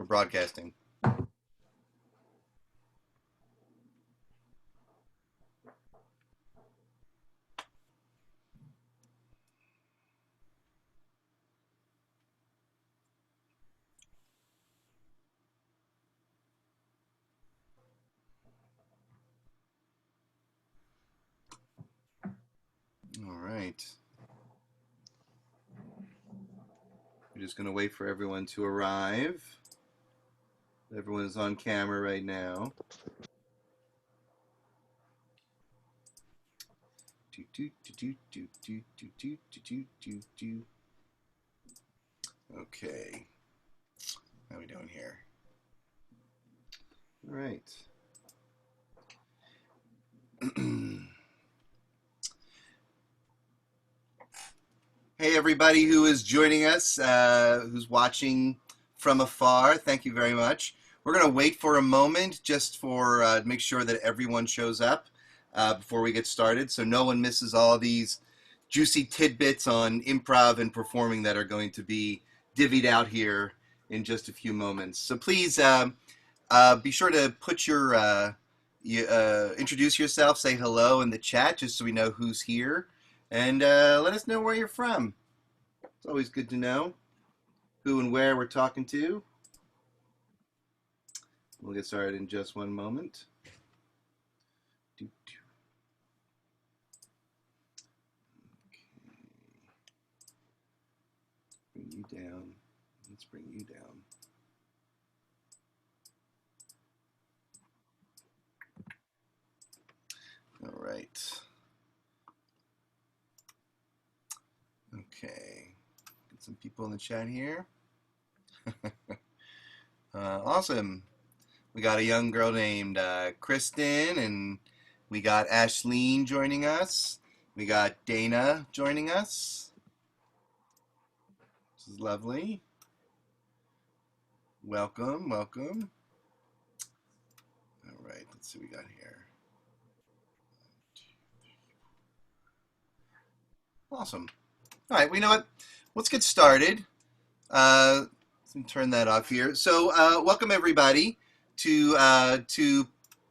We're broadcasting. All right. We're just going to wait for everyone to arrive. Everyone is on camera right now. Okay. How are we doing here? All right. Hey, everybody who is joining us, who's watching from afar, thank you very much. We're going to wait for a moment just for to make sure that everyone shows up before we get started, so no one misses all these juicy tidbits on improv and performing that are going to be divvied out here in just a few moments. So please be sure to put your introduce yourself, say hello in the chat, just so we know who's here. And let us know where you're from. It's always good to know who and where we're talking to. We'll get started in just one moment. Okay. Bring you down. Let's bring you down. All right. Okay. Get some people in the chat here. Awesome. We got a young girl named Kristen, and we got Ashleen joining us. We got Dana joining us. This is lovely. Welcome, welcome. All right, let's see what we got here. Awesome. All right, well, you know what? Let's get started. Let me turn that off here. So, welcome everybody to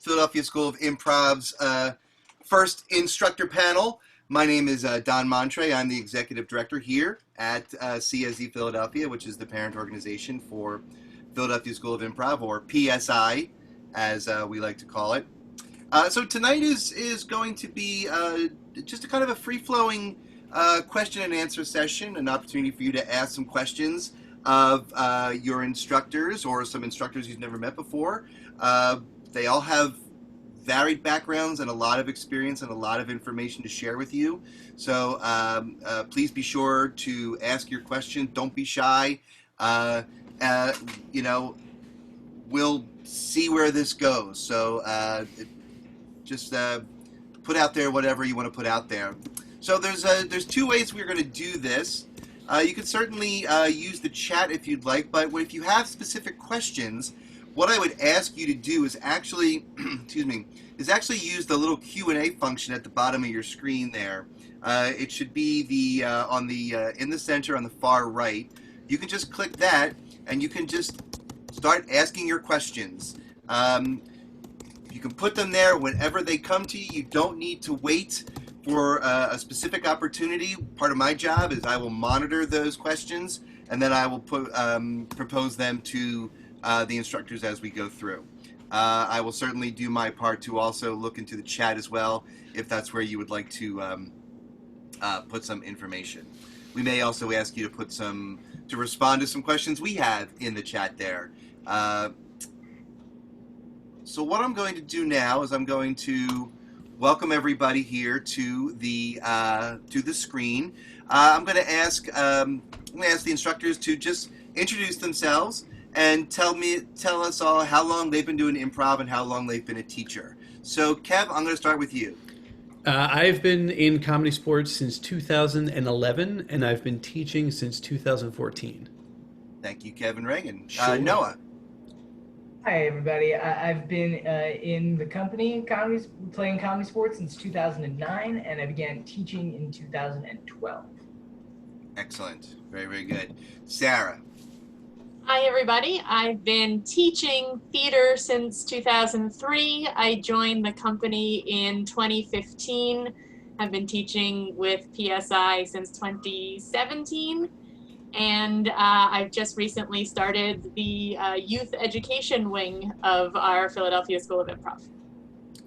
Philadelphia School of Improv's first instructor panel. My name is Don Montre. I'm the executive director here at CSE Philadelphia, which is the parent organization for Philadelphia School of Improv, or PSI, as we like to call it. So tonight is going to be just a kind of a free-flowing question and answer session, an opportunity for you to ask some questions of your instructors or some instructors you've never met before. They all have varied backgrounds and a lot of experience and a lot of information to share with you. So please be sure to ask your question. Don't be shy. You know, we'll see where this goes. So just put out there whatever you want to put out there. So there's two ways we're going to do this. You can certainly use the chat if you'd like, but if you have specific questions, what I would ask you to do is actually, excuse me, is actually use the little Q&A function at the bottom of your screen there. It should be the on the in the center on the far right. You can just click that, and you can just start asking your questions. You can put them there whenever they come to you. You don't need to wait for a specific opportunity. Part of my job is I will monitor those questions, and then I will propose them to the instructors as we go through. I will certainly do my part to also look into the chat as well, if that's where you would like to put some information. We may also ask you to respond to some questions we have in the chat there. So what I'm going to do now is I'm going to welcome everybody here to the screen. I'm going to ask the instructors to just introduce themselves and tell us all how long they've been doing improv and how long they've been a teacher. So Kev, I'm going to start with you. I've been in comedy sports since 2011, and I've been teaching since 2014. Thank you, Kevin Reagan. Sure. Noah. Hi, everybody. I've been in the company playing comedy sports since 2009, and I began teaching in 2012. Excellent. Very, very good. Sarah. Hi, everybody. I've been teaching theater since 2003. I joined the company in 2015. I've been teaching with PSI since 2017. And I've just recently started the youth education wing of our Philadelphia School of Improv.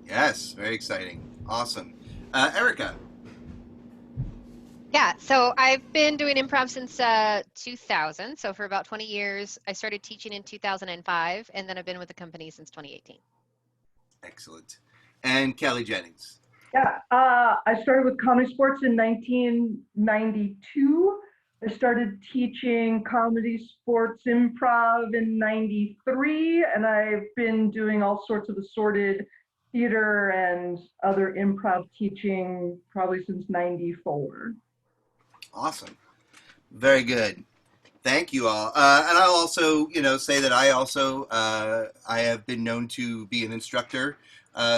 Yes, very exciting. Awesome. Erica. Yeah, so I've been doing improv since 2000. So for about 20 years, I started teaching in 2005, and then I've been with the company since 2018. Excellent. And Kelly Jennings. Yeah, I started with comedy sports in 1992. I started teaching comedy sports improv in 93, and I've been doing all sorts of assorted theater and other improv teaching probably since 94. Awesome. Very good. Thank you all. And I'll also, say that I have been known to be an instructor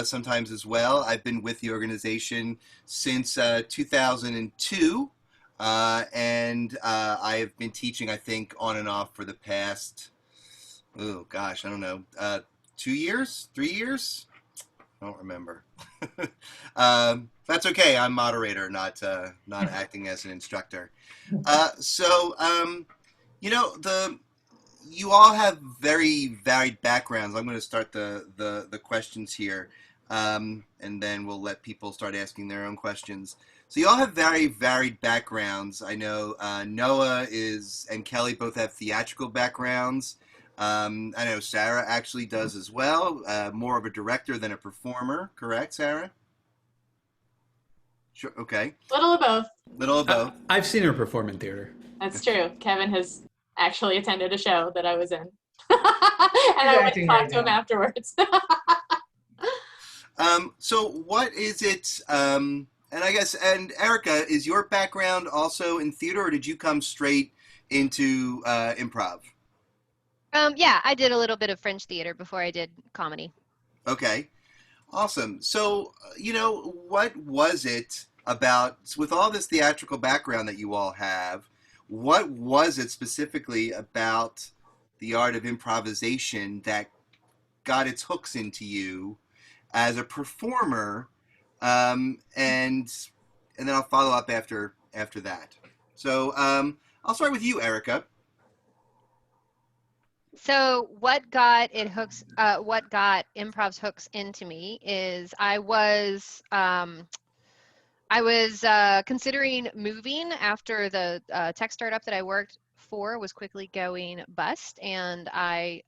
sometimes as well. I've been with the organization since 2002, and I have been teaching, I think, on and off for the past, I don't know, 2 years, 3 years? I don't remember. That's okay. I'm moderator, not acting as an instructor. You all have very varied backgrounds. I'm going to start the questions here, and then we'll let people start asking their own questions. So you all have very varied backgrounds. I know Noah and Kelly both have theatrical backgrounds. I know Sarah actually does as well, more of a director than a performer. Correct, Sarah? Sure. Okay. Little of both. Little of both. I've seen her perform in theater. That's true. Kevin has actually attended a show that I was in. And I went to talk to him afterwards. So what is it, and Erica, is your background also in theater, or did you come straight into improv? Yeah, I did a little bit of French theater before I did comedy. Okay, awesome. So, what was it about, with all this theatrical background that you all have, what was it specifically about the art of improvisation that got its hooks into you as a performer? And then I'll follow up after that. So I'll start with you, Erica. So what got improv's hooks into me is I was considering moving after the tech startup that I worked for was quickly going bust, and I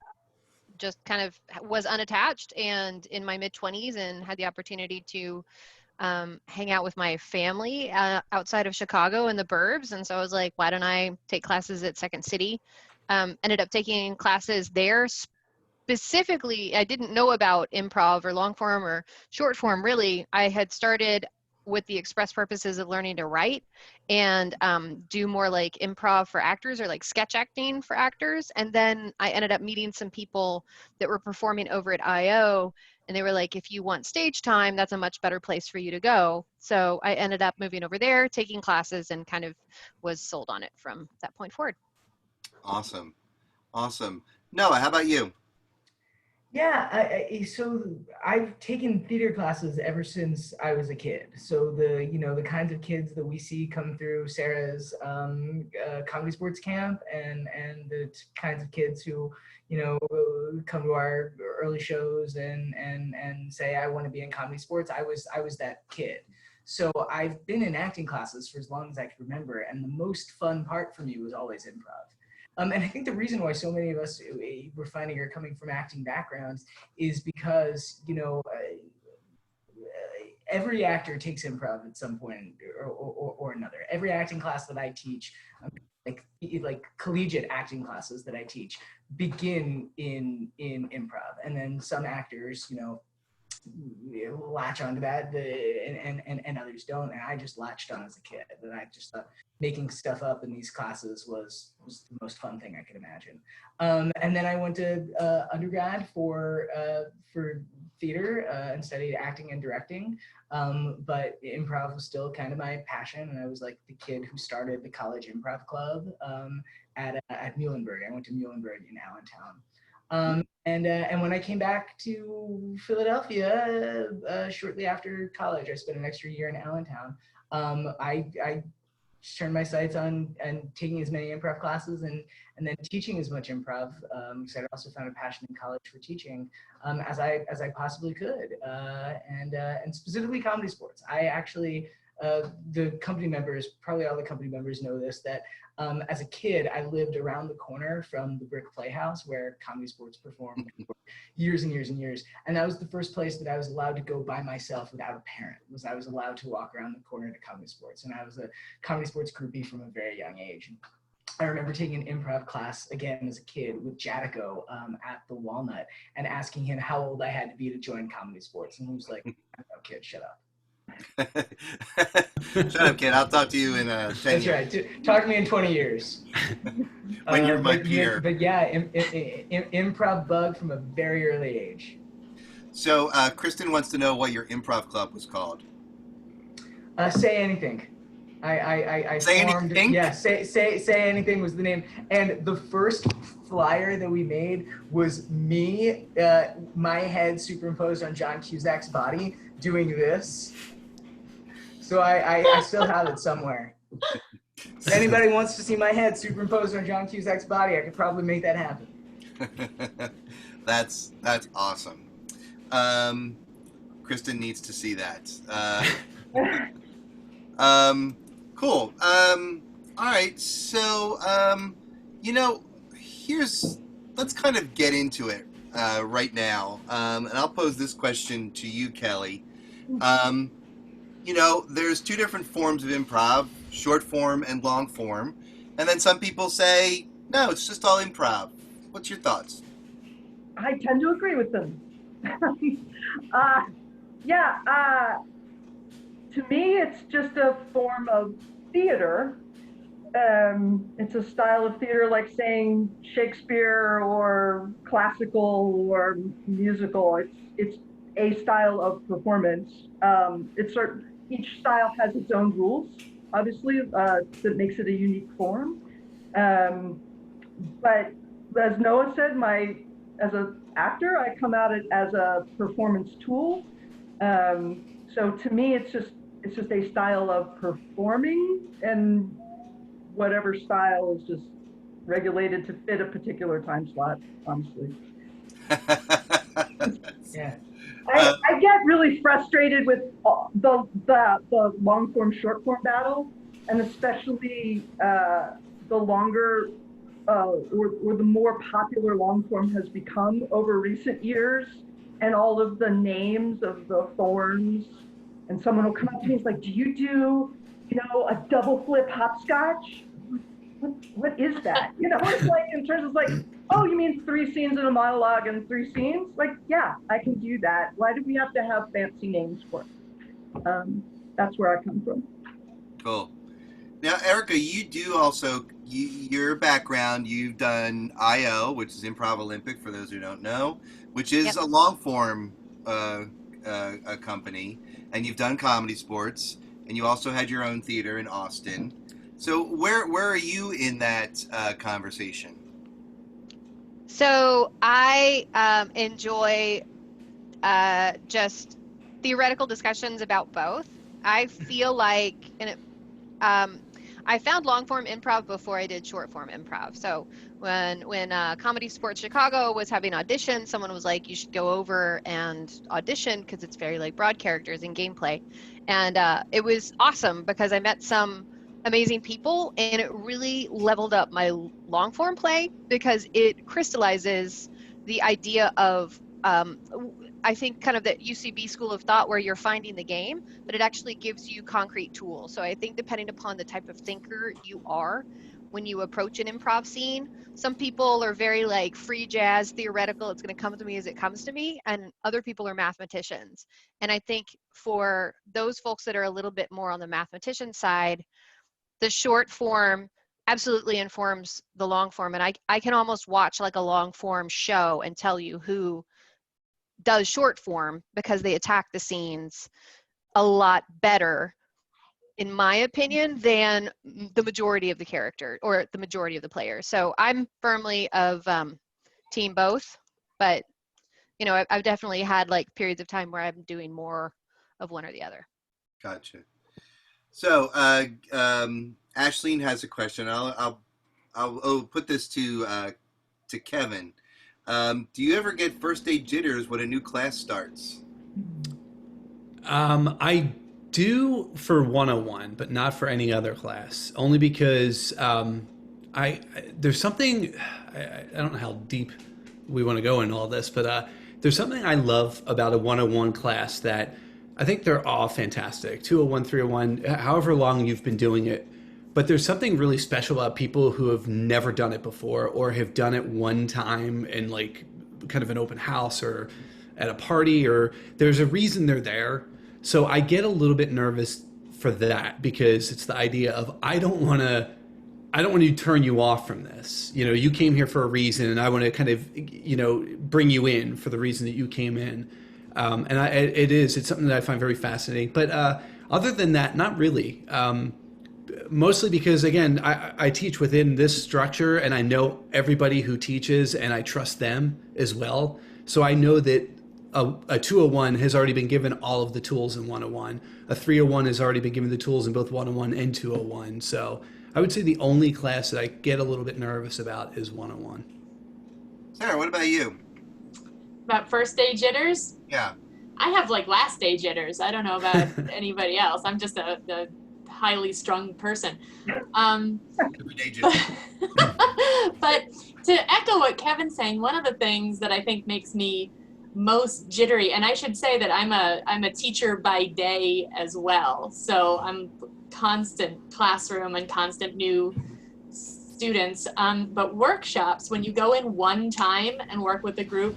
just kind of was unattached and in my mid-20s and had the opportunity to hang out with my family outside of Chicago in the burbs. And so I was like, why don't I take classes at Second City? Ended up taking classes there. Specifically, I didn't know about improv or long form or short form, really. I had started with the express purposes of learning to write and do more like improv for actors or like sketch acting for actors. And then I ended up meeting some people that were performing over at IO, and they were like, if you want stage time, that's a much better place for you to go. So I ended up moving over there, taking classes, and kind of was sold on it from that point forward. Awesome. Noah, how about you? Yeah, so I've taken theater classes ever since I was a kid. So the kinds of kids that we see come through Sarah's comedy sports camp, and the kinds of kids who come to our early shows and say, I want to be in comedy sports. I was that kid. So I've been in acting classes for as long as I can remember, and the most fun part for me was always improv. And I think the reason why so many of us we're finding are coming from acting backgrounds is because every actor takes improv at some point or another. Every acting class that I teach, like collegiate acting classes that I teach, begin in improv, and then some actors latch onto that, and others don't. And I just latched on as a kid, and I just thought making stuff up in these classes was the most fun thing I could imagine. And then I went to undergrad for theater and studied acting and directing. But improv was still kind of my passion, and I was like the kid who started the college improv club at Muhlenberg. I went to Muhlenberg in Allentown. And when I came back to Philadelphia shortly after college, I spent an extra year in Allentown. I turned my sights on and taking as many improv classes and then teaching as much improv because I also found a passion in college for teaching as I possibly could, and specifically comedy sports. I actually the company members, probably all the company members know this, that as a kid, I lived around the corner from the Brick Playhouse where Comedy Sports performed for years and years and years. And that was the first place that I was allowed to go by myself without a parent, was I was allowed to walk around the corner to Comedy Sports. And I was a Comedy Sports groupie from a very young age. I remember taking an improv class again as a kid with Jadico at the Walnut and asking him how old I had to be to join Comedy Sports. And he was like, "No, kid, shut up." Shut up, kid. I'll talk to you in 10 That's years. right. Talk to me in 20 years. When you're my peer. But yeah, improv bug from a very early age. So Kristen wants to know what your improv club was called. Say anything. I Say formed, anything? Yeah, say anything was the name. And the first flyer that we made was me, my head superimposed on John Cusack's body, doing this. So I still have it somewhere. If anybody wants to see my head superimposed on John Cusack's body, I could probably make that happen. That's awesome. Kristen needs to see that. Cool. All right. So, let's kind of get into it right now. And I'll pose this question to you, Kelly. There's two different forms of improv, short form and long form. And then some people say, no, it's just all improv. What's your thoughts? I tend to agree with them. To me, it's just a form of theater. It's a style of theater like saying Shakespeare or classical or musical. It's a style of performance. Each style has its own rules, obviously, that makes it a unique form. But as Noah said, as an actor, I come at it as a performance tool. So to me, it's just a style of performing, and whatever style is just regulated to fit a particular time slot, honestly. Yeah. I get really frustrated with the long form, short form battle, and especially the longer or the more popular long form has become over recent years, and all of the names of the forms. And someone will come up to me and is like, "Do you do, a double flip hopscotch? What is that?" It's like, in terms of like, "Oh, you mean 3 scenes in a monologue and 3 scenes?" Like, yeah, I can do that. Why do we have to have fancy names for it? That's where I come from. Cool. Now, Erica, you do also, your background, you've done IO, which is Improv Olympic, for those who don't know, which is a long form a company, and you've done Comedy Sports, and you also had your own theater in Austin. So where are you in that conversation? So I enjoy just theoretical discussions about both. I feel like, I found long form improv before I did short form improv. So when Comedy Sports Chicago was having auditions, someone was like, "You should go over and audition because it's very like broad characters and gameplay." And it was awesome because I met some amazing people, and it really leveled up my long form play because it crystallizes the idea of I think kind of that UCB school of thought where you're finding the game, but it actually gives you concrete tools. So I think depending upon the type of thinker you are, when you approach an improv scene. Some people are very like free jazz, theoretical, it's going to come to me as it comes to me, and other people are mathematicians. And I think for those folks that are a little bit more on the mathematician side, the short form absolutely informs the long form. And I can almost watch like a long form show and tell you who does short form because they attack the scenes a lot better, in my opinion, than the majority of the character or the majority of the players. So I'm firmly of team both, but you know, I've definitely had like periods of time where I'm doing more of one or the other. Gotcha. So, Ashleen has a question. I'll put this to Kevin. Do you ever get first day jitters when a new class starts? I do for 101, but not for any other class. Only because there's something, I don't know how deep we want to go in all this, but there's something I love about a 101 class that I think they're all fantastic. 201, 301, however long you've been doing it. But there's something really special about people who have never done it before or have done it one time in like kind of an open house or at a party, or there's a reason they're there. So I get a little bit nervous for that because it's the idea of I don't want to turn you off from this. You know, you came here for a reason, and I want to kind of, you know, bring you in for the reason that you came in. And it's something that I find very fascinating. But other than that, not really. Mostly because, again, I teach within this structure, and I know everybody who teaches, and I trust them as well. So I know that a 201 has already been given all of the tools in 101. A 301 has already been given the tools in both 101 and 201. So I would say the only class that I get a little bit nervous about is 101. Sarah, what about you? About first day jitters? Yeah. I have like last day jitters. I don't know about anybody else. I'm just a highly strung person. Every day jitters. But to echo what Kevin's saying, one of the things that I think makes me most jittery, and I should say that I'm a teacher by day as well. So I'm constant classroom and constant new students. But workshops, when you go in one time and work with a group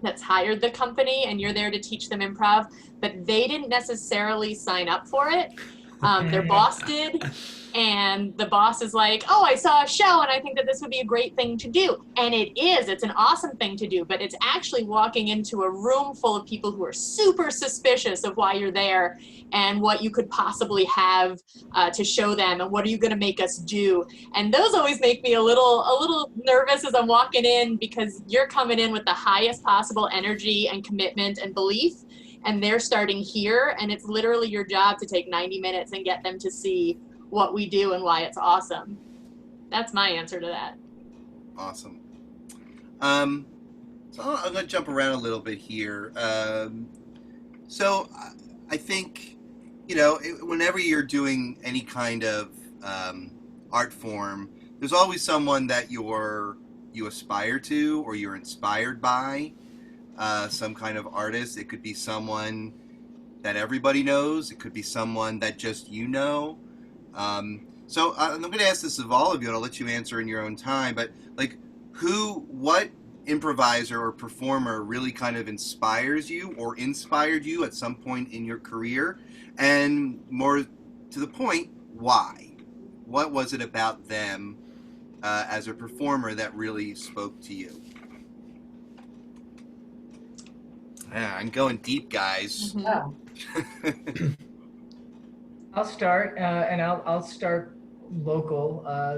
that's hired the company and you're there to teach them improv, but they didn't necessarily sign up for it. Their boss did, and the boss is like, oh, I saw a show and I think that this would be a great thing to do. And it's an awesome thing to do, but it's actually walking into a room full of people who are super suspicious of why you're there and what you could possibly have to show them and what are you going to make us do. And those always make me a little nervous as I'm walking in, because you're coming in with the highest possible energy and commitment and belief, and they're starting here, and it's literally your job to take 90 minutes and get them to see what we do and why it's awesome. That's my answer to that. Awesome. So I'm going to jump around a little bit here. So I think, you know, whenever you're doing any kind of art form, there's always someone that you aspire to or you're inspired by. Some kind of artist. It could be someone that everybody knows. It could be someone that just you know. So I'm going to ask this of all of you, and I'll let you answer in your own time. But like, what improviser or performer really kind of inspires you or inspired you at some point in your career? And more to the point, why? What was it about them as a performer that really spoke to you? Yeah, I'm going deep, guys. Mm-hmm. I'll start, and I'll start local. A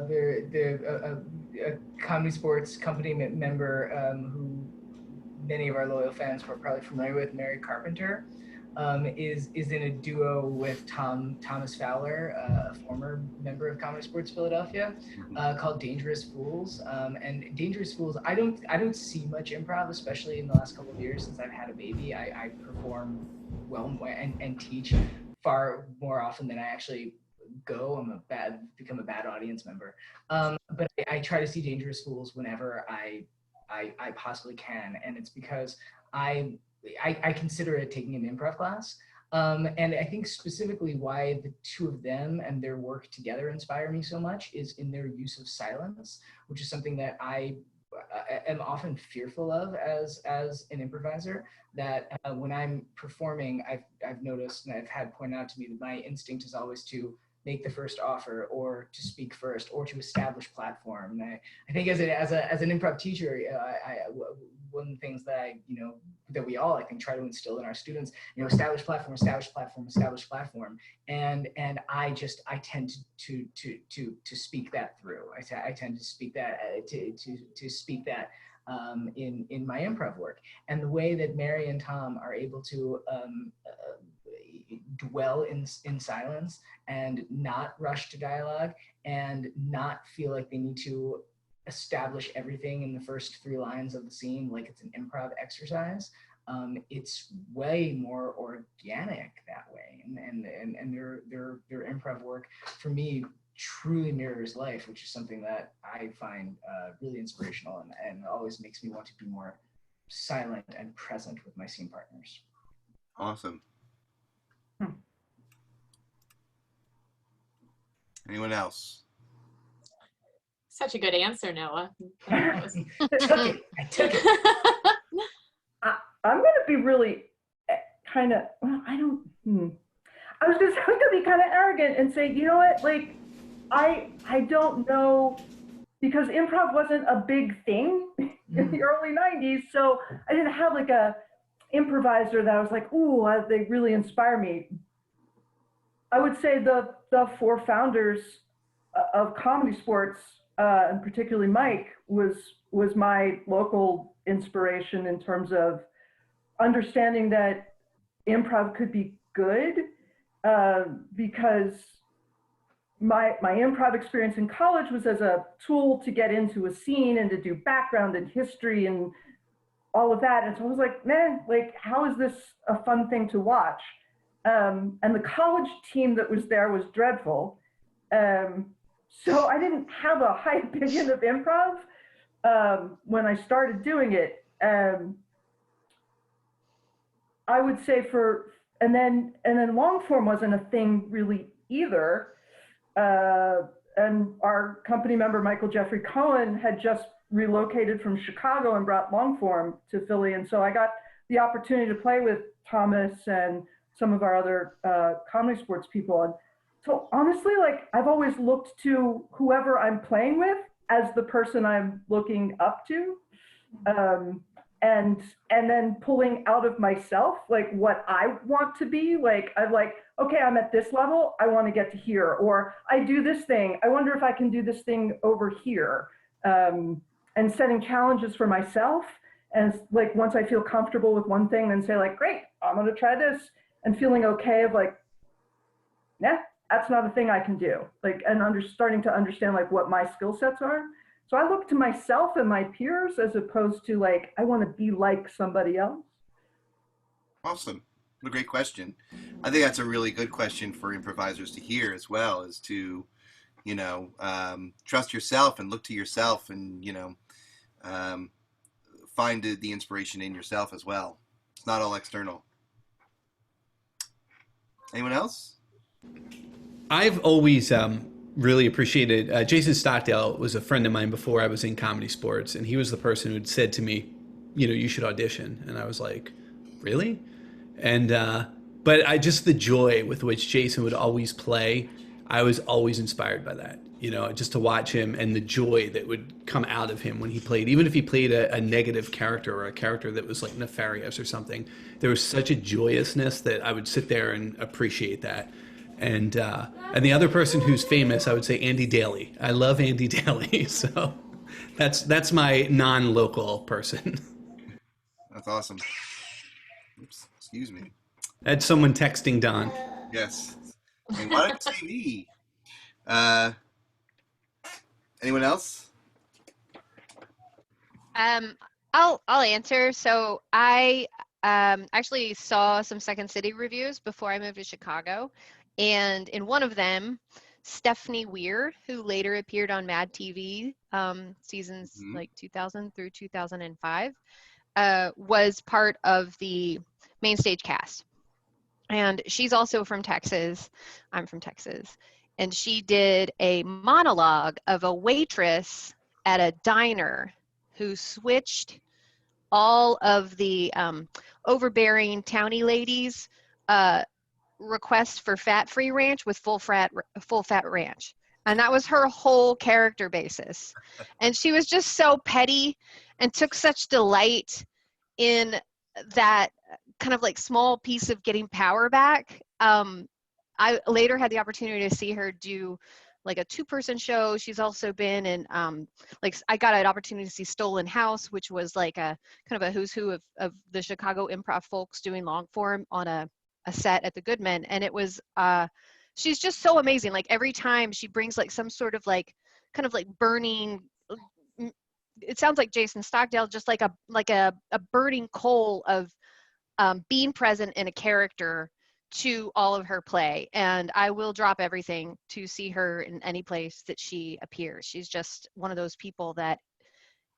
Comedy Sports company member who many of our loyal fans were probably familiar with, Mary Carpenter, is in a duo with Thomas Fowler, a former member of Comedy Sports Philadelphia, called Dangerous Fools. And Dangerous Fools, I don't see much improv, especially in the last couple of years since I've had a baby. I perform well and teach far more often than I actually go. Become a bad audience member. But I try to see Dangerous Fools whenever I possibly can, and it's because I consider it taking an improv class. And I think specifically why the two of them and their work together inspire me so much is in their use of silence, which is something that I am often fearful of as an improviser. That when I'm performing, I've noticed and I've had pointed out to me that my instinct is always to make the first offer or to speak first or to establish platform. And I think as an improv teacher, one of the things that that we all I think try to instill in our students, establish platform, establish platform, establish platform, and I tend to speak that through. I tend to speak that to speak that in my improv work, and the way that Mary and Tom are able to dwell in silence and not rush to dialogue and not feel like they need to establish everything in the first 3 lines of the scene like it's an improv exercise. It's way more organic that way, and their improv work for me truly mirrors life, which is something that I find really inspirational and always makes me want to be more silent and present with my scene partners. Awesome. Anyone else? Such a good answer, Noah. I took it. I'm going to be really kind of, well, I was going to be kind of arrogant and say, you know what, like, I don't know, because improv wasn't a big thing in the early 90s, so I didn't have like a improviser that I was like, ooh, they really inspire me. I would say the 4 founders of Comedy Sports, and particularly Mike, was my local inspiration in terms of understanding that improv could be good, because my improv experience in college was as a tool to get into a scene and to do background and history and all of that. And so I was like, man, like, how is this a fun thing to watch? And the college team that was there was dreadful. So I didn't have a high opinion of improv when I started doing it. I would say and then long form wasn't a thing really either. And our company member, Michael Jeffrey Cohen, had just relocated from Chicago and brought long form to Philly. And so I got the opportunity to play with Thomas and some of our other Comedy Sports people. And so honestly, like, I've always looked to whoever I'm playing with as the person I'm looking up to. And then pulling out of myself, like, what I want to be. Like, I'm like, okay, I'm at this level, I want to get to here. Or I do this thing, I wonder if I can do this thing over here. And setting challenges for myself. And like, once I feel comfortable with one thing, then say like, great, I'm going to try this. And feeling okay of like, yeah, that's not a thing I can do. Like, and starting to understand like what my skill sets are. So I look to myself and my peers as opposed to like, I want to be like somebody else. Awesome. What a great question. I think that's a really good question for improvisers to hear as well, is to, trust yourself and look to yourself and, find the inspiration in yourself as well. It's not all external. Anyone else? I've always really appreciated, Jason Stockdale was a friend of mine before I was in Comedy Sports, and he was the person who'd said to me, you should audition. And I was like, really? And, but just the joy with which Jason would always play, I was always inspired by that, just to watch him and the joy that would come out of him when he played, even if he played a negative character or a character that was like nefarious or something, there was such a joyousness that I would sit there and appreciate that. And the other person who's famous, I would say Andy Daly. I love Andy Daly. So that's my non-local person. That's awesome. Oops, excuse me. That's someone texting Don. Yes. And why don't you say me? Anyone else? I'll answer. So I actually saw some Second City reviews before I moved to Chicago. And in one of them, Stephanie Weir, who later appeared on Mad TV seasons like 2000 through 2005, was part of the main stage cast. And she's also from Texas. I'm from Texas. And she did a monologue of a waitress at a diner who switched all of the overbearing townie ladies' requests for fat-free ranch with full fat ranch. And that was her whole character basis. And she was just so petty and took such delight in that kind of like small piece of getting power back. I later had the opportunity to see her do like a 2-person show. She's also been in like I got an opportunity to see Stolen House, which was like a kind of a who's who of the Chicago improv folks doing long form on a set at the Goodman. And it was she's just so amazing. Like every time she brings like some sort of like kind of like burning, it sounds like Jason Stockdale, just like a burning coal of being present in a character to all of her play. And I will drop everything to see her in any place that she appears. She's just one of those people that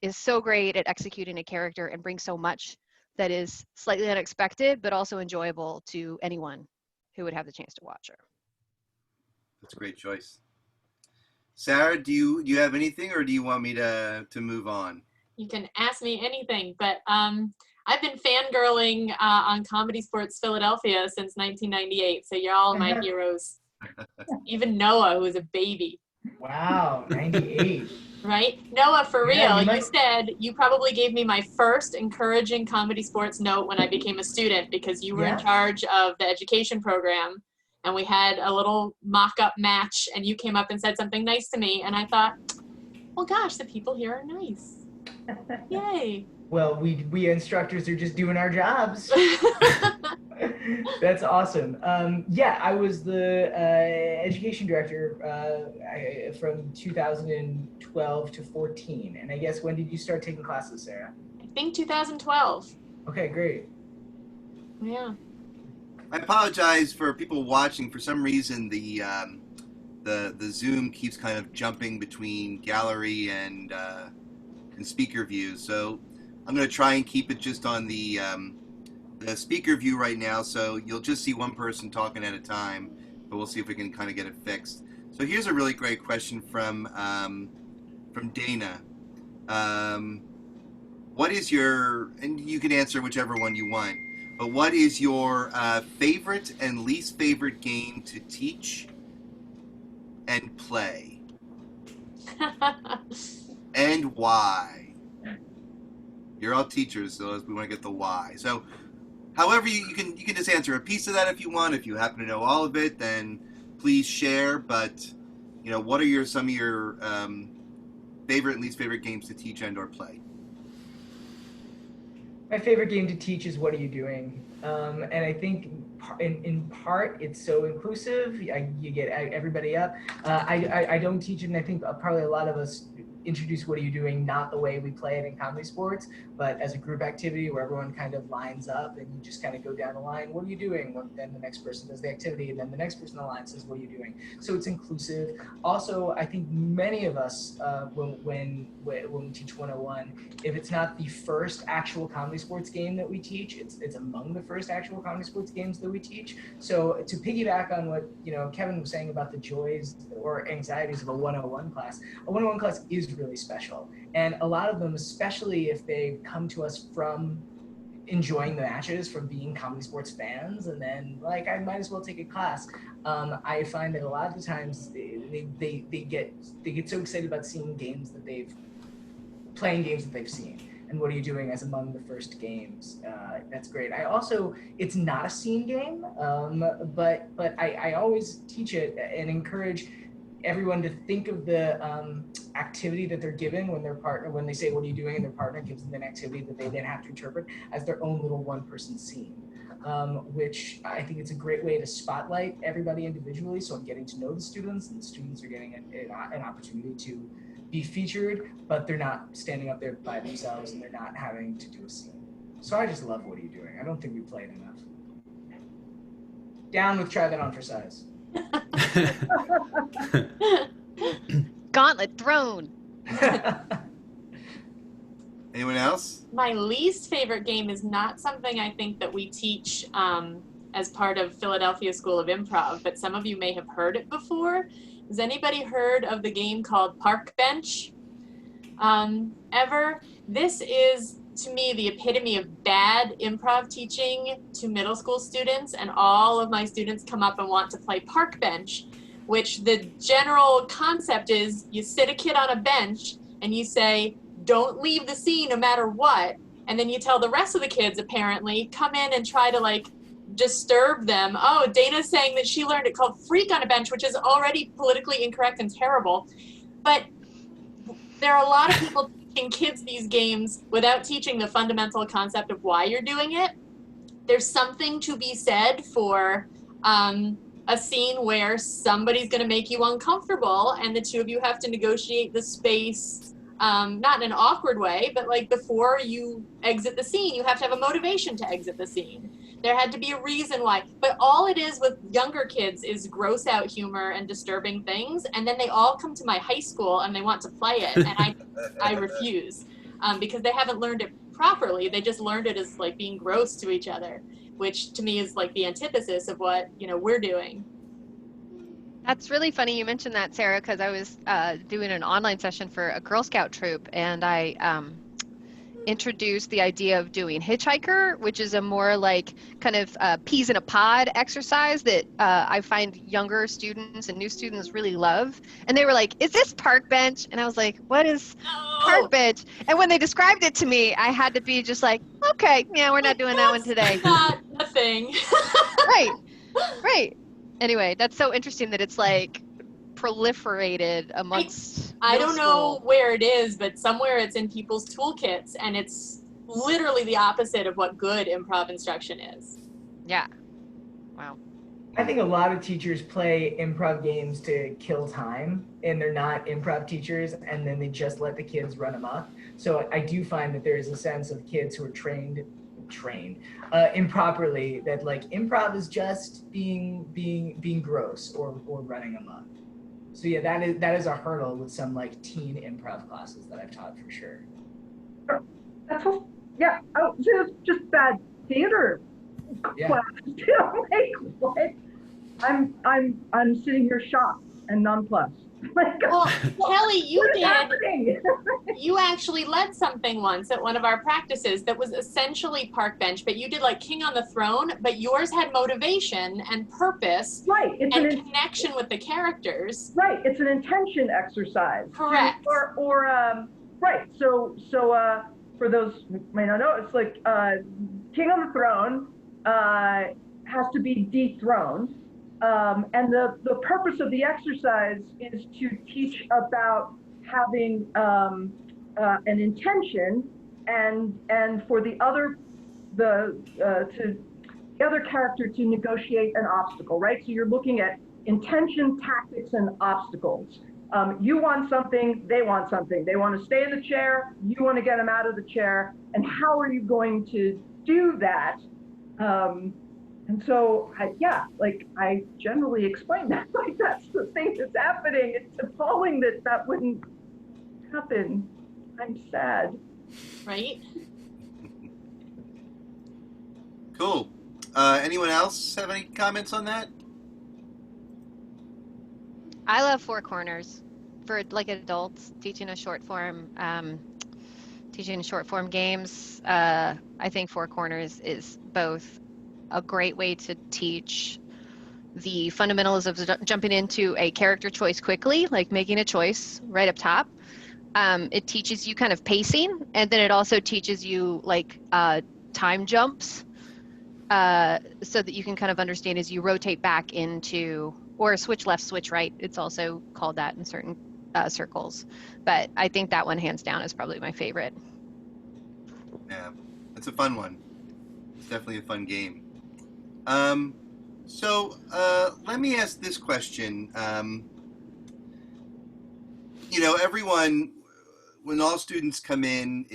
is so great at executing a character and brings so much that is slightly unexpected, but also enjoyable to anyone who would have the chance to watch her. That's a great choice. Sarah, do you have anything, or do you want me to move on? You can ask me anything, but I've been fangirling on Comedy Sports Philadelphia since 1998, so you're all my heroes. Even Noah, who was a baby. Wow, 98. Right? Noah, for real, Yeah, you said you probably gave me my first encouraging Comedy Sports note when I became a student, because you were in charge of the education program, and we had a little mock-up match, and you came up and said something nice to me, and I thought, well, gosh, the people here are nice. Yay. Well, we instructors are just doing our jobs. That's awesome. Yeah, I was the education director from 2012 to 14. And I guess, when did you start taking classes, Sarah? I think 2012. Okay, great. Yeah. I apologize for people watching. For some reason, the Zoom keeps kind of jumping between gallery and speaker view. So I'm going to try and keep it just on the speaker view right now. So you'll just see one person talking at a time, but we'll see if we can kind of get it fixed. So here's a really great question from Dana. What is your, and you can answer whichever one you want, but what is your favorite and least favorite game to teach and play? And why? You're all teachers, so we want to get the why. So however, you can just answer a piece of that if you want. If you happen to know all of it, then please share. But, you know, what are some of your favorite and least favorite games to teach and or play? My favorite game to teach is What Are You Doing? And I think in part it's so inclusive. You get everybody up. I don't teach it, and I think probably a lot of us introduce What Are You Doing not the way we play it in Comedy Sports, but as a group activity where everyone kind of lines up and you just kind of go down the line. What are you doing? Then the next person does the activity, and then the next person on the line says, what are you doing? So it's inclusive. Also, I think many of us, when we teach 101, if it's not the first actual Comedy Sports game that we teach, it's among the first actual Comedy Sports games that we teach. So to piggyback on what Kevin was saying about the joys or anxieties of a 101 class, a 101 class is really special. And a lot of them, especially if they come to us from enjoying the matches, from being Comedy Sports fans, and then like, I might as well take a class. I find that a lot of the times they get so excited about seeing games that playing games that they've seen. And What Are You Doing as among the first games. That's great. It's not a scene game, but I always teach it and encourage everyone to think of the activity that they're given when they say, what are you doing? And their partner gives them an activity that they then have to interpret as their own little one-person scene, which I think it's a great way to spotlight everybody individually. So I'm getting to know the students, and the students are getting an opportunity to be featured, but they're not standing up there by themselves and they're not having to do a scene. So I just love What Are You Doing? I don't think we played enough. Down with Try That On for Size. Gauntlet thrown. Anyone else? My least favorite game is not something I think that we teach as part of Philadelphia School of Improv, but some of you may have heard it before. Has anybody heard of the game called Park Bench? Ever? This is, to me, the epitome of bad improv teaching to middle school students, and all of my students come up and want to play Park Bench, which the general concept is you sit a kid on a bench and you say, don't leave the scene no matter what, and then you tell the rest of the kids, apparently, come in and try to like disturb them. Oh, Dana's saying that she learned it called Freak on a Bench, which is already politically incorrect and terrible. But there are a lot of people teaching kids these games without teaching the fundamental concept of why you're doing it. There's something to be said for a scene where somebody's going to make you uncomfortable and the two of you have to negotiate the space, not in an awkward way, but like before you exit the scene, you have to have a motivation to exit the scene. There had to be a reason why. But all it is with younger kids is gross out humor and disturbing things. And then they all come to my high school and they want to play it. And I refuse because they haven't learned it properly. They just learned it as like being gross to each other, which to me is like the antithesis of what, you know, we're doing. That's really funny you mentioned that, Sarah, because I was doing an online session for a Girl Scout troop, and I introduced the idea of doing hitchhiker, which is a more like kind of peas in a pod exercise that I find younger students and new students really love. And they were like, is this Park Bench? And I was like, what is Park Bench? And when they described it to me, I had to be just like, okay, yeah, we're not doing that one today. Not a thing. Right. Anyway, that's so interesting that it's like proliferated amongst I don't know school. where it is, but somewhere it's in people's toolkits, and it's literally the opposite of what good improv instruction is. Yeah. Wow. I think a lot of teachers play improv games to kill time, and they're not improv teachers, and then they just let the kids run amok. So I do find that there is a sense of kids who are trained improperly, that like improv is just being gross or running amok. So yeah, that is a hurdle with some like teen improv classes that I've taught for sure. That's all, yeah. Oh, just bad theater class. Like what? I'm sitting here shocked and nonplussed. Like, Well, Kelly, you what is did. happening? You actually led something once at one of our practices that was essentially Park Bench, but you did like King on the Throne, but yours had motivation and purpose Right. It's and connection with the characters. right. It's an intention exercise. Correct. Right. So for those who may not know, it's like King on the Throne has to be dethroned. And the purpose of the exercise is to teach about having an intention and for the other character to negotiate an obstacle, right? So you're looking at intention, tactics, and obstacles. You want something, they want something. They want to stay in the chair, you want to get them out of the chair, and how are you going to do that? And so, I generally explain that, like, that's the thing that's happening. It's appalling that wouldn't happen. I'm sad. Right? Cool. Anyone else have any comments on that? I love Four Corners for like adults teaching short form games. I think Four Corners is both a great way to teach the fundamentals of jumping into a character choice quickly, like making a choice right up top. It teaches you kind of pacing, and then it also teaches you like time jumps so that you can kind of understand as you rotate back into, or switch left, switch right. It's also called that in certain circles. But I think that one hands down is probably my favorite. Yeah, it's a fun one. It's definitely a fun game. So let me ask this question. Everyone, when all students come in,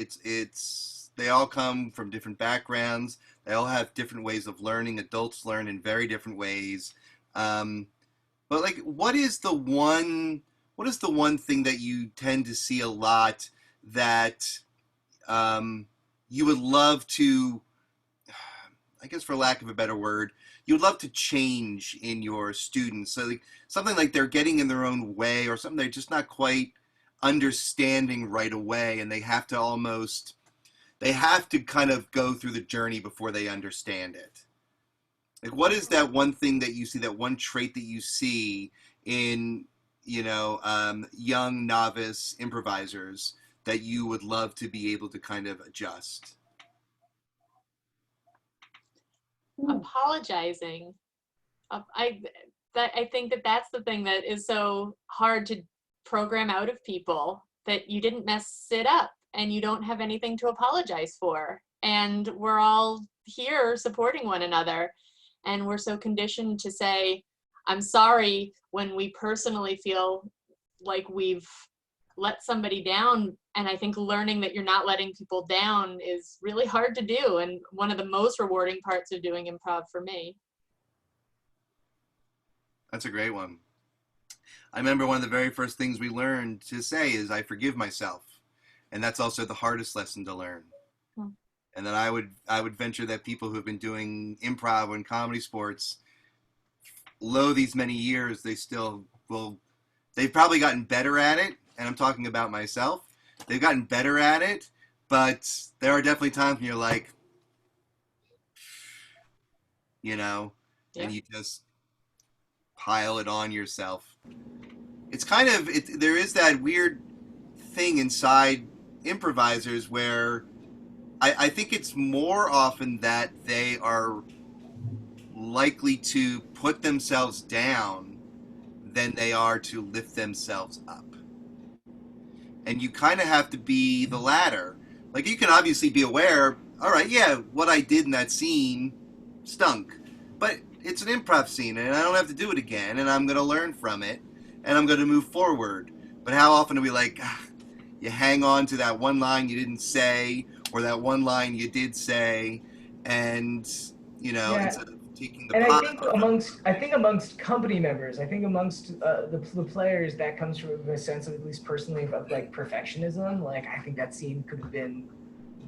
they all come from different backgrounds. They all have different ways of learning. Adults learn in very different ways. But like, what is the one thing that you tend to see a lot that you would love to I guess for lack of a better word, you'd love to change in your students. So like, something like they're getting in their own way, or something they're just not quite understanding right away, and they have to kind of go through the journey before they understand it. Like, what is that one thing that you see, that one trait that you see in, young novice improvisers that you would love to be able to kind of adjust? Apologizing. I think that that's the thing that is so hard to program out of people, that you didn't mess it up and you don't have anything to apologize for. And we're all here supporting one another. And we're so conditioned to say, I'm sorry, when we personally feel like we've let somebody down. And I think learning that you're not letting people down is really hard to do, and one of the most rewarding parts of doing improv for me. That's a great one. I remember one of the very first things we learned to say is, I forgive myself. And that's also the hardest lesson to learn. And then I would venture that people who have been doing improv and comedy sports, lo these many years, they still will. They've probably gotten better at it, and I'm talking about myself. They've gotten better at it, but there are definitely times when you're like, and you just pile it on yourself. It's kind of, there is that weird thing inside improvisers where I think it's more often that they are likely to put themselves down than they are to lift themselves up. And you kind of have to be the latter. Like, you can obviously be aware, all right, yeah, what I did in that scene stunk. But it's an improv scene, and I don't have to do it again, and I'm going to learn from it, and I'm going to move forward. But how often are we like, you hang on to that one line you didn't say, or that one line you did say, and, instead of taking the and positive. I think amongst company members, I think amongst the players, that comes from a sense of, at least personally, of like perfectionism. Like, I think that scene could have been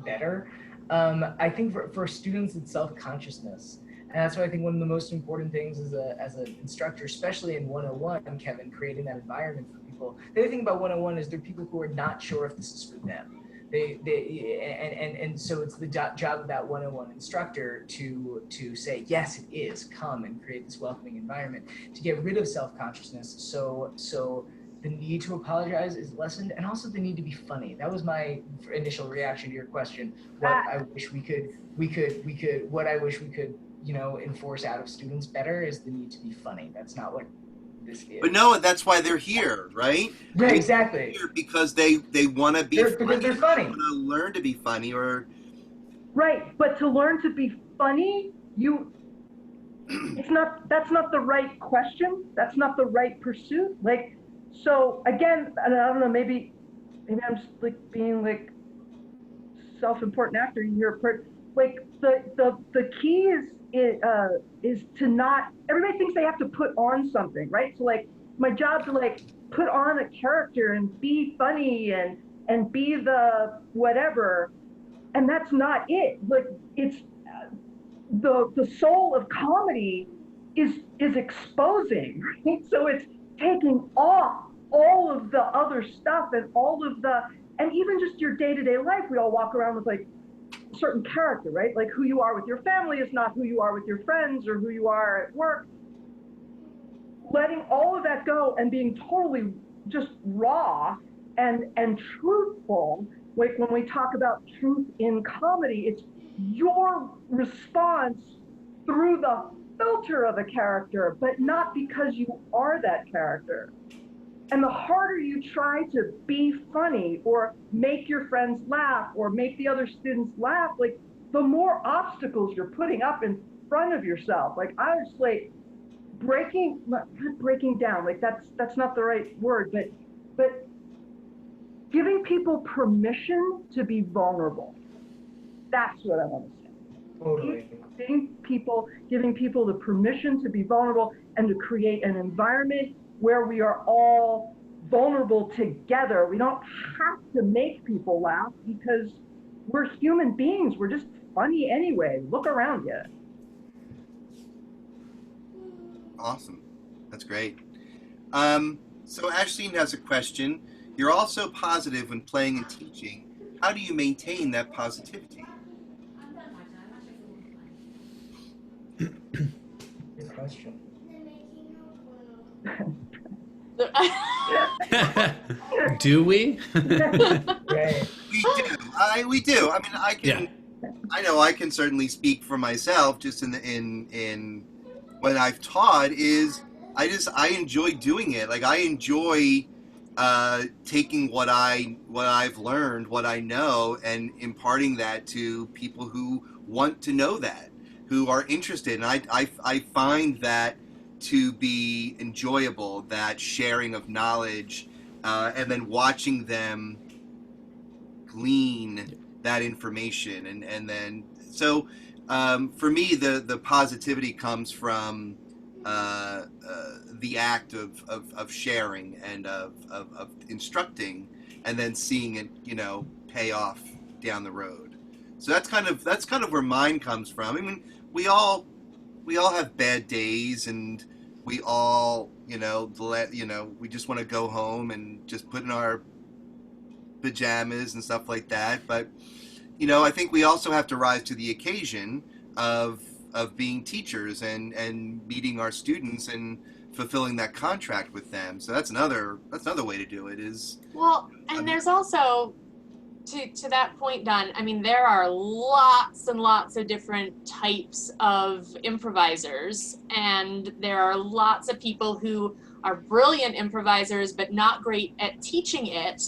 better. I think for students, it's self-consciousness. And that's why I think one of the most important things as an instructor, especially in 101, Kevin, creating that environment for people. The other thing about 101 is there are people who are not sure if this is for them. And so it's the job of that 101 instructor to say, yes, it is, come and create this welcoming environment, to get rid of self-consciousness. So the need to apologize is lessened, and also the need to be funny. That was my initial reaction to your question. What I wish we could enforce out of students better is the need to be funny. That's not what this is. But no, that's why they're here, right? Right, exactly. Here because they want to be funny. Because they're funny. They want to learn to be funny, or Right, but to learn to be funny, that's not the right question. That's not the right pursuit. Like, so again, I don't know, maybe I'm just like being like self-important actor here, like the key is to not, everybody thinks they have to put on something, right? So like, my job to like put on a character and be funny and be the whatever, and that's not it. Like, it's the soul of comedy is exposing, right? So it's taking off all of the other stuff and and even just your day-to-day life. We all walk around with like a certain character, right? Like, who you are with your family is not who you are with your friends or who you are at work. Letting all of that go and being totally just raw and truthful. Like, when we talk about truth in comedy, it's your response through the filter of a character, but not because you are that character. And the harder you try to be funny or make your friends laugh or make the other students laugh, like, the more obstacles you're putting up in front of yourself. Like, I was like not breaking down, like that's not the right word, but giving people permission to be vulnerable. That's what I want to say. Totally. Giving people the permission to be vulnerable and to create an environment where we are all vulnerable together. We don't have to make people laugh because we're human beings. We're just funny anyway. Look around you. Awesome. That's great. So Ashley has a question. You're also positive when playing and teaching. How do you maintain that positivity? Good question. Do we? Right. We do. I mean, Yeah. I know I can certainly speak for myself. Just in when I've taught, is I enjoy doing it. Like I enjoy taking what I've learned, what I know, and imparting that to people who want to know that, who are interested. And I find that to be enjoyable, that sharing of knowledge, and then watching them glean that information, and then so for me the positivity comes from the act of sharing and of instructing, and then seeing it pay off down the road. So that's kind of where mine comes from. I mean, we all have bad days, and we all we just want to go home and just put in our pajamas and stuff like that. But I think we also have to rise to the occasion of being teachers and meeting our students and fulfilling that contract with them. So that's another way to do it. Is Well, and there's also to that point, Don, I mean, there are lots and lots of different types of improvisers, and there are lots of people who are brilliant improvisers but not great at teaching it.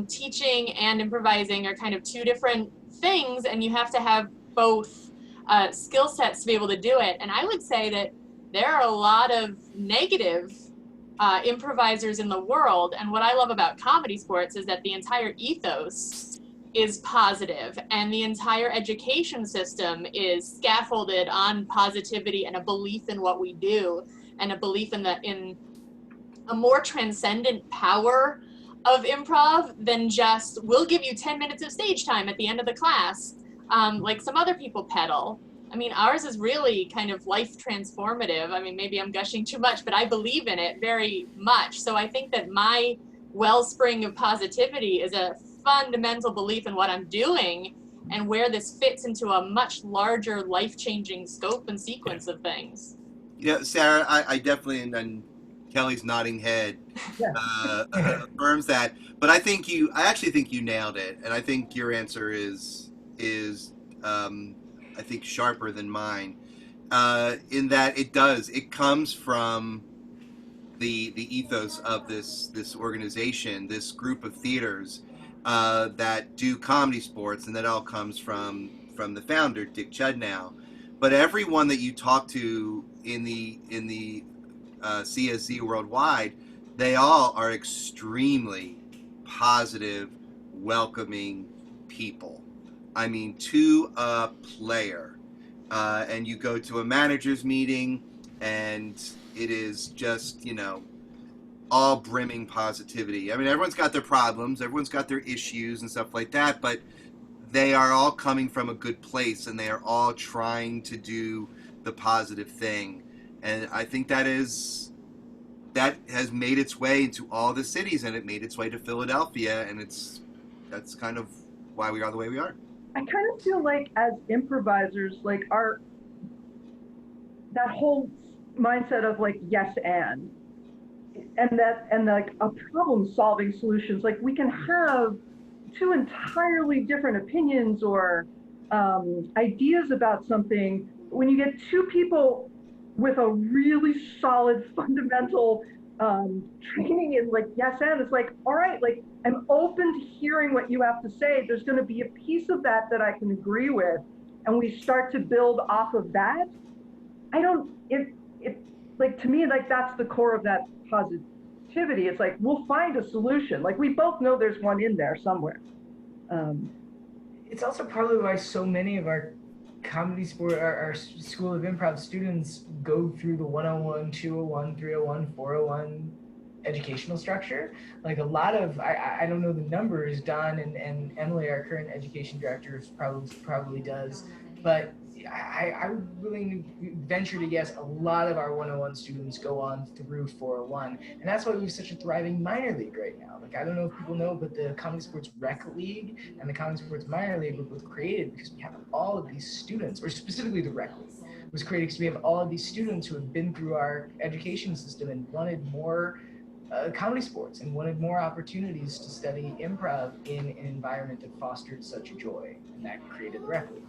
Teaching and improvising are kind of two different things, and you have to have both skill sets to be able to do it. And I would say that there are a lot of negative improvisers in the world, and what I love about comedy sports is that the entire ethos is positive, and the entire education system is scaffolded on positivity and a belief in what we do, and a belief in a more transcendent power of improv than just, we'll give you 10 minutes of stage time at the end of the class, like some other people peddle. I mean, ours is really kind of life transformative. I mean, maybe I'm gushing too much, but I believe in it very much. So I think that my wellspring of positivity is a fundamental belief in what I'm doing and where this fits into a much larger life-changing scope and sequence of things. Sarah, I definitely, and Kelly's nodding head affirms that. But I actually think you nailed it, and I think your answer is I think sharper than mine, in that it comes from the ethos of this organization, this group of theaters that do comedy sports, and that all comes from the founder, Dick Chudnow. But everyone that you talk to in the CSZ worldwide, they all are extremely positive, welcoming people. I mean, to a player. And you go to a manager's meeting, and it is just, all brimming positivity. I mean, everyone's got their problems, everyone's got their issues and stuff like that, but they are all coming from a good place, and they are all trying to do the positive thing. And I think that has made its way into all the cities, and it made its way to Philadelphia, and that's kind of why we are the way we are. I kind of feel like as improvisers, like that whole mindset of like yes and like a problem solving solutions, like we can have two entirely different opinions or ideas about something. When you get two people with a really solid fundamental training in like yes and, it's like, all right, like I'm open to hearing what you have to say. There's going to be a piece of that I can agree with, and we start to build off of that. Like, to me, like that's the core of that positivity. It's like, we'll find a solution. Like we both know there's one in there somewhere. It's also probably why so many of our comedy sport, our School of Improv students go through the 101, 201, 301, 401 educational structure. Like a lot of, I don't know the numbers, Don and Emily, our current education director, probably does. but I would really venture to guess a lot of our 101 students go on through 401, and that's why we have such a thriving minor league right now. Like, I don't know if people know, but the Comedy Sports Rec League and the Comedy Sports Minor League were both created because we have all of these students, or specifically the Rec League was created because we have all of these students who have been through our education system and wanted more comedy sports and wanted more opportunities to study improv in an environment that fostered such joy, and that created the Rec League.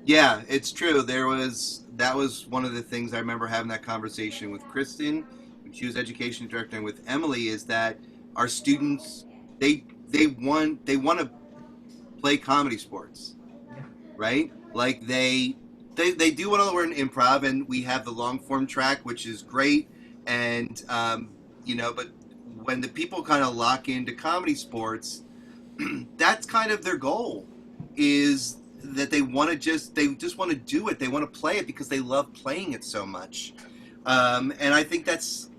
Yeah, it's true. That was one of the things I remember having that conversation with Kristen when she was education director, and with Emily, is that our students they want to play comedy sports, right? Like they do want to learn improv, and we have the long form track, which is great, and but when the people kind of lock into comedy sports, that's kind of their goal, is that they just want to do it. They want to play it because they love playing it so much. And I think it's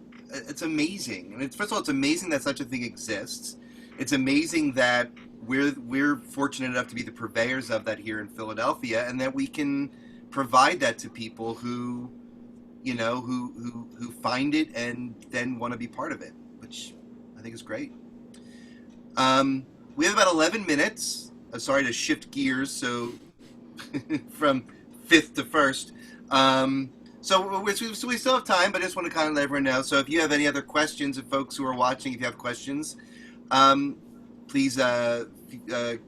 amazing. And first of all, it's amazing that such a thing exists. It's amazing that we're fortunate enough to be the purveyors of that here in Philadelphia, and that we can provide that to people who find it and then want to be part of it, which I think is great. We have about 11 minutes. Sorry to shift gears, so from fifth to first. So we still have time, but I just want to kind of let everyone know. So if you have any other questions, of folks who are watching, if you have questions, please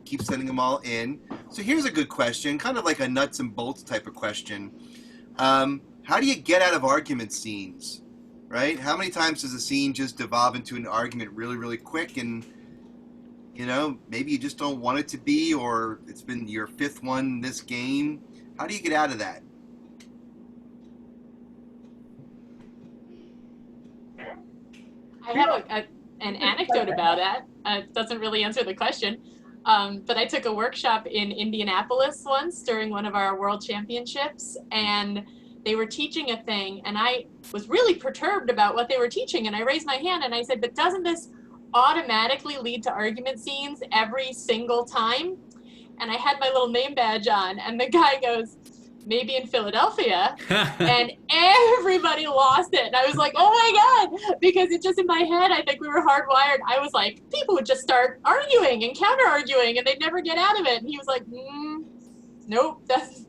keep sending them all in. So here's a good question, kind of like a nuts and bolts type of question. How do you get out of argument scenes, right? How many times does a scene just devolve into an argument really, really quick, and maybe you just don't want it to be, or it's been your fifth one this game? How do you get out of that? I have an anecdote about that. It doesn't really answer the question, but I took a workshop in Indianapolis once during one of our world championships, and they were teaching a thing, and I was really perturbed about what they were teaching, and I raised my hand and I said, but doesn't this automatically lead to argument scenes every single time? And I had my little name badge on, and the guy goes, maybe in Philadelphia. And everybody lost it. And I was like, oh my God, because it just in my head, I think we were hardwired. I was like, people would just start arguing and counter arguing, and they'd never get out of it. And he was like, nope, that's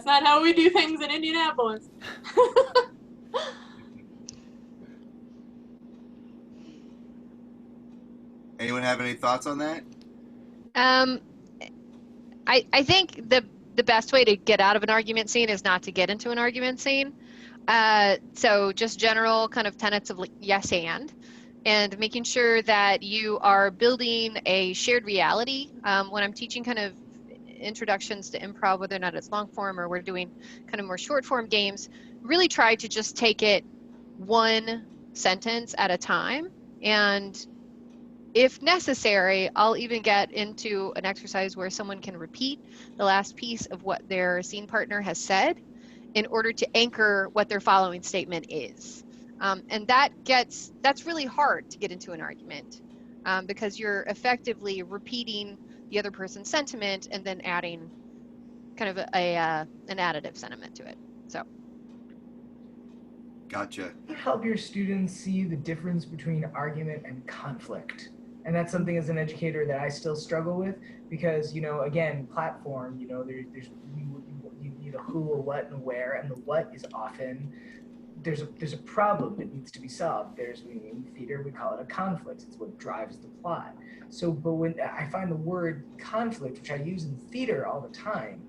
not how we do things in Indianapolis. Anyone have any thoughts on that? I think the best way to get out of an argument scene is not to get into an argument scene. So just general kind of tenets of like yes and making sure that you are building a shared reality. When I'm teaching kind of introductions to improv, whether or not it's long form or we're doing kind of more short form games, really try to just take it one sentence at a time. And if necessary, I'll even get into an exercise where someone can repeat the last piece of what their scene partner has said in order to anchor what their following statement is. And that's really hard to get into an argument because you're effectively repeating the other person's sentiment and then adding kind of an additive sentiment to it. So. Gotcha. Help your students see the difference between argument and conflict. And that's something as an educator that I still struggle with because, again, platform, there's you need a who, a what, and a where, and the what is often there's a problem that needs to be solved. In theater we call it a conflict. It's what drives the plot. So, but when I find the word conflict, which I use in theater all the time,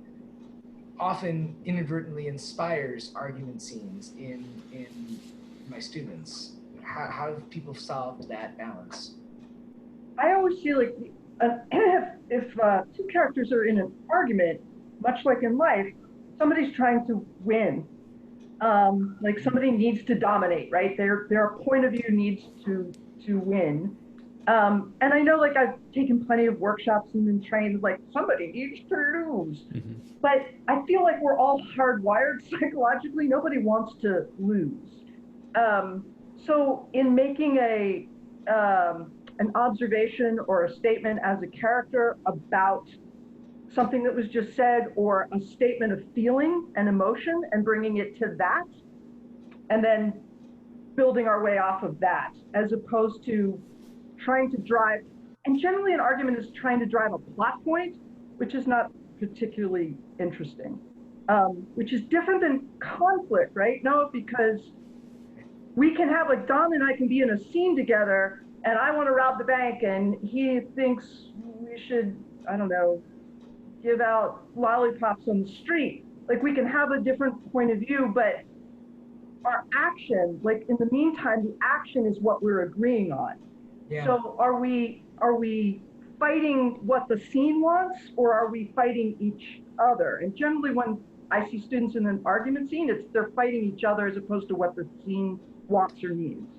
often inadvertently inspires argument scenes in my students. How have people solved that balance? I always feel like if two characters are in an argument, much like in life, somebody's trying to win. Like somebody needs to dominate, right? Their point of view needs to win. And I know, like, I've taken plenty of workshops and been trained, like, somebody needs to lose. Mm-hmm. But I feel like we're all hardwired psychologically. Nobody wants to lose. So in making an observation or a statement as a character about something that was just said or a statement of feeling and emotion and bringing it to that, and then building our way off of that, as opposed to trying to drive, and generally an argument is trying to drive a plot point, which is not particularly interesting, which is different than conflict, right? No, because we can have, like, Don and I can be in a scene together, and I want to rob the bank, and he thinks we should, I don't know, give out lollipops on the street. Like, we can have a different point of view, but our action, like, in the meantime, the action is what we're agreeing on. Yeah. So are we fighting what the scene wants, or are we fighting each other? And generally when I see students in an argument scene, they're fighting each other as opposed to what the scene wants or needs.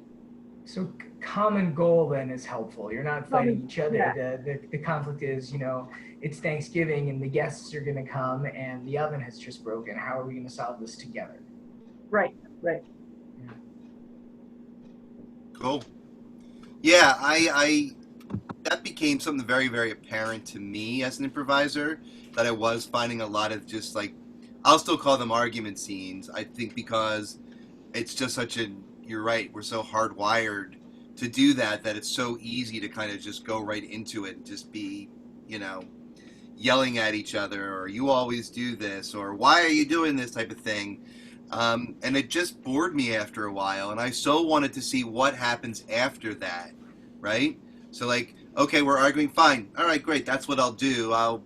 So common goal then is helpful. You're not fighting each other. Yeah. The conflict is, it's Thanksgiving and the guests are going to come and the oven has just broken. How are we going to solve this together? Right. Yeah. Cool. Yeah, I that became something very, very apparent to me as an improviser, that I was finding a lot of just, like, I'll still call them argument scenes, I think, because it's just you're right, we're so hardwired to do that it's so easy to kind of just go right into it and just be, yelling at each other, or you always do this, or why are you doing this type of thing. And it just bored me after a while, and I so wanted to see what happens after that, right? So, like, okay, we're arguing, fine, all right, great, that's what I'll do. I'll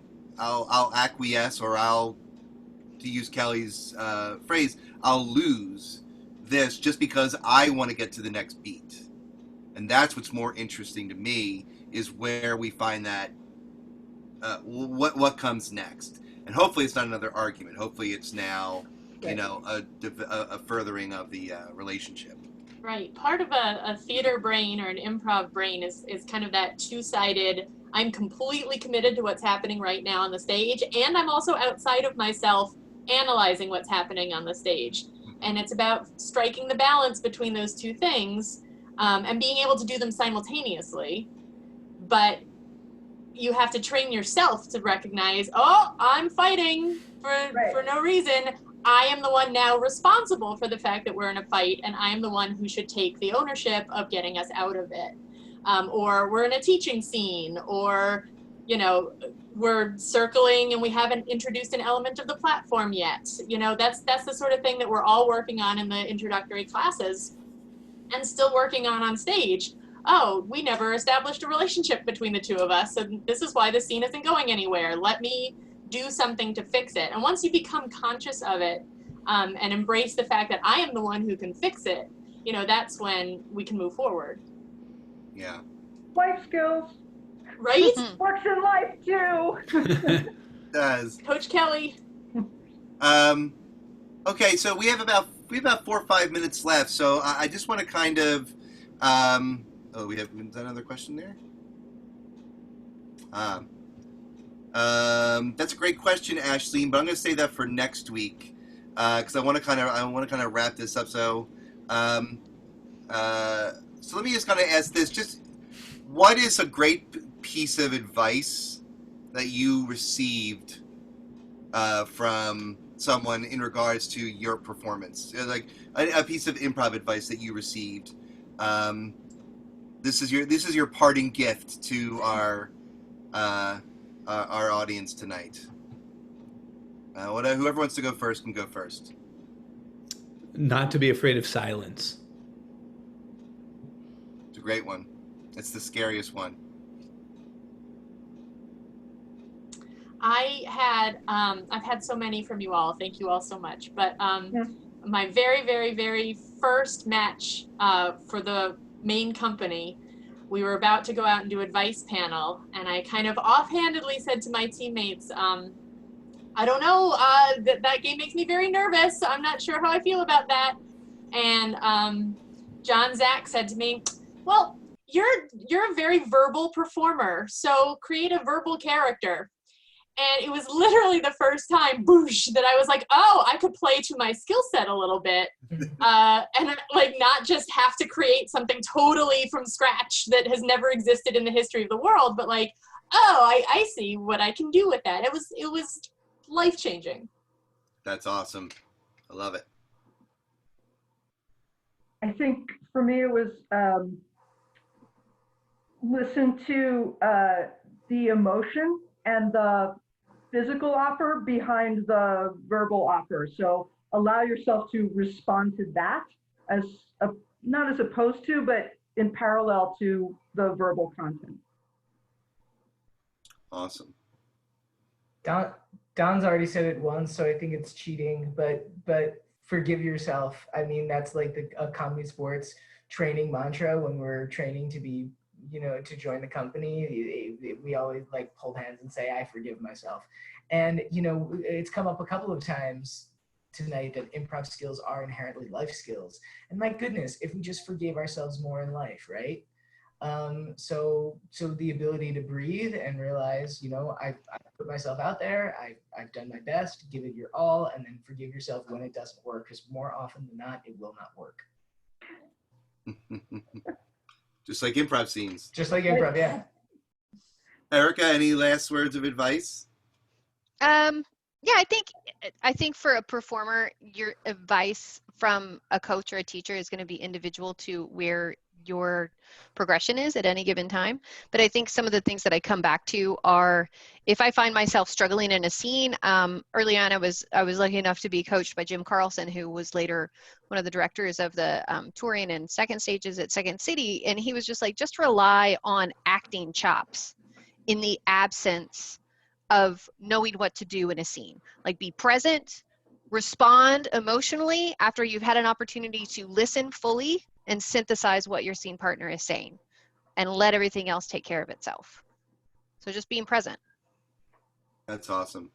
acquiesce, or to use Kelly's phrase, I'll lose this just because I want to get to the next beat. And that's what's more interesting to me, is where we find that what comes next. And hopefully it's not another argument. Hopefully it's now, a furthering of the relationship. Right. Part of a theater brain or an improv brain is kind of that two-sided, I'm completely committed to what's happening right now on the stage, and I'm also outside of myself analyzing what's happening on the stage. And it's about striking the balance between those two things, and being able to do them simultaneously. But you have to train yourself to recognize, oh, I'm fighting for no reason. I am the one now responsible for the fact that we're in a fight, and I am the one who should take the ownership of getting us out of it. Or we're in a teaching scene, or, we're circling and we haven't introduced an element of the platform yet. That's the sort of thing that we're all working on in the introductory classes and still working on stage. Oh, we never established a relationship between the two of us, and this is why the scene isn't going anywhere. Let me do something to fix it. And once you become conscious of it, and embrace the fact that I am the one who can fix it, that's when we can move forward. Yeah. Life skills. Right? Works in life too. Does. Coach Kelly. Okay, so we have about 4 or 5 minutes left. So I just want to kind of, is that another question there? That's a great question, Ashley, but I'm going to save that for next week, because I want to kind of wrap this up. So, so let me just kind of ask this: just what is a great piece of advice that you received from someone in regards to your performance? Like a piece of improv advice that you received. This is your parting gift to our audience tonight. Whoever wants to go first can go first. Not to be afraid of silence. It's a great one. It's the scariest one. I've had so many from you all. Thank you all so much. But my very, very, very first match for the main company, we were about to go out and do advice panel, and I kind of offhandedly said to my teammates, I don't know, that game makes me very nervous. I'm not sure how I feel about that. And John Zach said to me, well, you're a very verbal performer, so create a verbal character. And it was literally the first time, boosh, that I was like, oh, I could play to my skill set a little bit. And like not just have to create something totally from scratch that has never existed in the history of the world, but like, oh, I see what I can do with that. It was life-changing. That's awesome. I love it. I think for me it was listen to the emotion and the physical offer behind the verbal offer. So allow yourself to respond to that as not as opposed to, but in parallel to the verbal content. Awesome. Don's already said it once, so I think it's cheating, but forgive yourself. I mean, that's like a comedy sports training mantra when we're training to be, to join the company. We always like hold hands and say, I forgive myself. And, it's come up a couple of times tonight that improv skills are inherently life skills. And my goodness, if we just forgave ourselves more in life, right? So the ability to breathe and realize, I've put myself out there, I've done my best, give it your all, and then forgive yourself when it doesn't work, because more often than not, it will not work. Just like improv scenes. Just like improv, yeah. Erica, any last words of advice? Yeah, I think for a performer, your advice from a coach or a teacher is going to be individual to where your progression is at any given time. But I think some of the things that I come back to are, if I find myself struggling in a scene, early on I was lucky enough to be coached by Jim Carlson, who was later one of the directors of the touring and second stages at Second City. And he was just like, just rely on acting chops in the absence of knowing what to do in a scene. Like, be present, respond emotionally after you've had an opportunity to listen fully and synthesize what your scene partner is saying, and let everything else take care of itself. So just being present. That's awesome.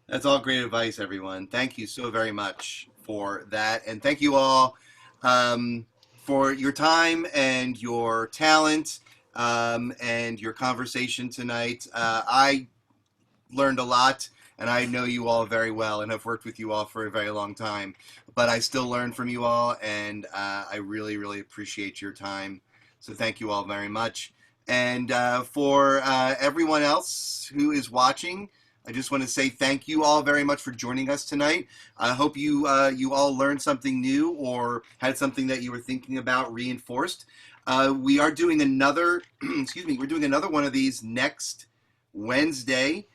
That's all great advice, everyone. Thank you so very much for that. And thank you all for your time and your talent and your conversation tonight. I learned a lot, and I know you all very well and have worked with you all for a very long time, but I still learn from you all, and I really, really appreciate your time. So thank you all very much. And for everyone else who is watching, I just want to say thank you all very much for joining us tonight. I hope you all learned something new or had something that you were thinking about reinforced. We are doing another, we're doing another one of these next Wednesday.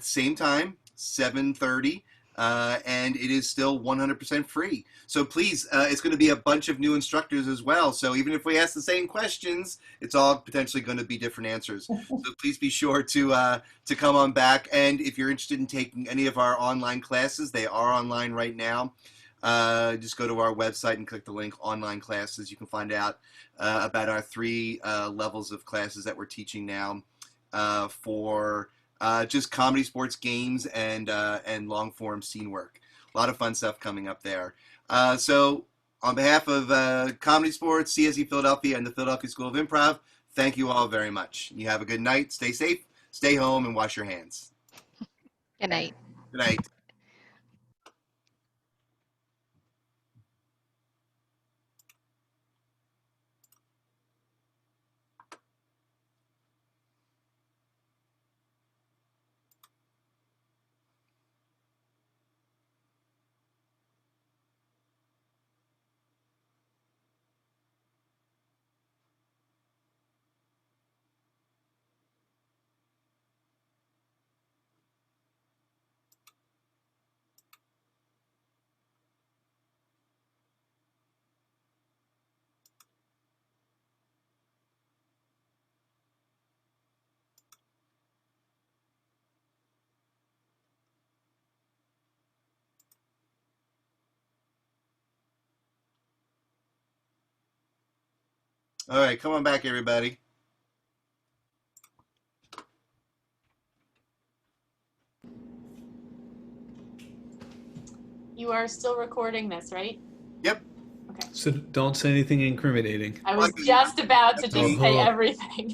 Same time, 7:30, and it is still 100% free. So please, it's going to be a bunch of new instructors as well. So even if we ask the same questions, it's all potentially going to be different answers. So please be sure to come on back. And if you're interested in taking any of our online classes, they are online right now. Just go to our website and click the link online classes. You can find out about our 3 levels of classes that we're teaching now for just comedy, sports, games, and long form scene work. A lot of fun stuff coming up there. So on behalf of Comedy Sports, CSE Philadelphia, and the Philadelphia School of Improv, thank you all very much. You have a good night. Stay safe, stay home, and wash your hands. Good night. Good night. All right, come on back, everybody. You are still recording this, right? Yep. Okay. So don't say anything incriminating. I was just about to just say Oh. everything.